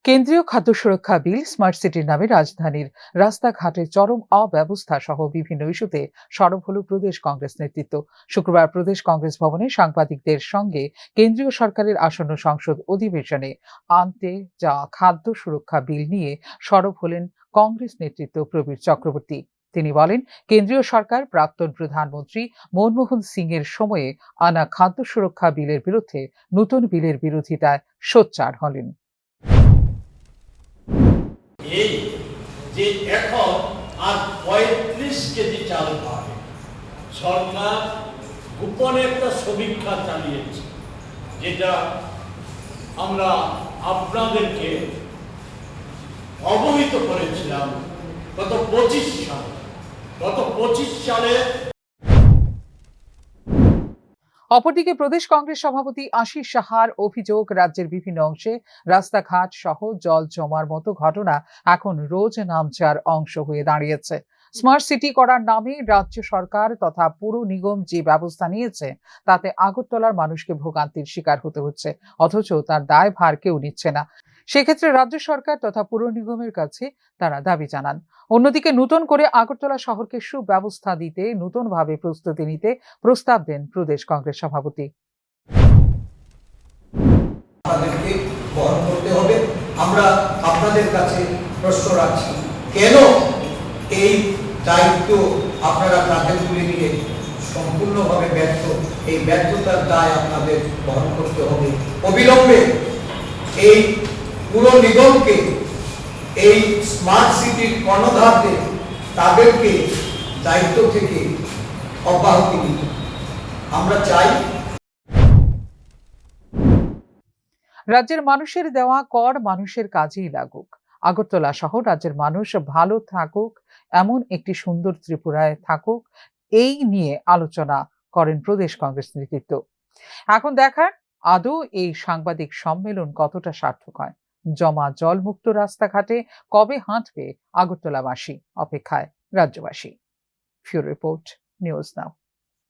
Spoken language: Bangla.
কেন্দ্রীয় খাদ্য সুরক্ষা বিল স্মার্ট সিটির নামে রাজধানীর রাস্তাঘাটে চরম অব্যবস্থা সহ বিভিন্ন ইস্যুতে সরব হল প্রদেশ কংগ্রেস নেতৃত্ব। শুক্রবার প্রদেশ কংগ্রেস ভবনে সাংবাদিকদের সঙ্গে কেন্দ্রীয় সরকারের আসন্ন সংসদ অধিবেশনে আনতে যাওয়া খাদ্য সুরক্ষা বিল নিয়ে সরব হলেন কংগ্রেস নেতৃত্ব প্রবীর চক্রবর্তী। তিনি বলেন, কেন্দ্রীয় সরকার প্রাক্তন প্রধানমন্ত্রী মনমোহন সিং এর সময়ে আনা খাদ্য সুরক্ষা বিলের বিরুদ্ধে নতুন বিলের বিরোধিতায় সোচ্চার হলেন। এই যে এখন আর ৩৫ কেজি চাল পাবে, সরকার গোপনে একটা সমীক্ষা চালিয়েছে, যেটা আমরা আপনাদেরকে অবহিত করেছিলাম গত ২৫ সালে। অপরদিকে প্রদেশ কংগ্রেস সভাপতি আশিস সাহার অভিযোগ, রাজ্যের বিভিন্ন অংশে রাস্তাঘাট সহ জল জমার মতো ঘটনা এখন রোজ নামচার অংশ হয়ে দাঁড়িয়েছে। স্মার্ট সিটি করার নামে রাজ্য সরকার তথা পুর নিগম যে ব্যবস্থা নিয়েছে তাতে আগরতলার মানুষকে ভোগান্তির শিকার হতে হচ্ছে, অথচ তার দায়ভার কেউ নিচ্ছে না। সেক্ষেত্রে রাজ্য সরকার তথা পুর নিগমের কাছে তারা দাবি জানান। অন্যদিকে নতুন করে আগরতলা শহরকে সুব্যবস্থা দিতে নতুনভাবে প্রস্তুতি নিতে প্রস্তাব দেন প্রদেশ কংগ্রেস সভাপতি। আমাদেরকে বহন করতে হবে। আমরা আপনাদের কাছে প্রশ্ন রাখছি, কেন এই দায়িত্ব আপনারা কাঁধে তুলে নিয়ে সম্পূর্ণভাবে ব্যর্থ? এই ব্যর্থতার দায় আপনাদের বহন করতে হবে। অবিলম্বে এই পুর নিগমকে এই স্মার্ট সিটির কর্ণধারতে তাদেরকে দায়িত্ব থেকে অব্যাহতি দিতে আমরা চাই। রাজ্যের মানুষের দেওয়া কর মানুষের কাজেই লাগুক। আগরতলা সহ রাজ্যের মানুষ ভালো থাকুক, এমন একটি সুন্দর ত্রিপুরায় থাকুক, এই নিয়ে আলোচনা করেন প্রদেশ কংগ্রেস নেতৃত্ব। এখন দেখার আদৌ এই সাংবাদিক সম্মেলন কতটা সার্থক হয়। জমা জলমুক্ত রাস্তাঘাটে কবে হাঁটবে আগরতলাবাসী, অপেক্ষায় রাজ্যবাসী। ফিউরো রিপোর্ট, নিউজ নাও।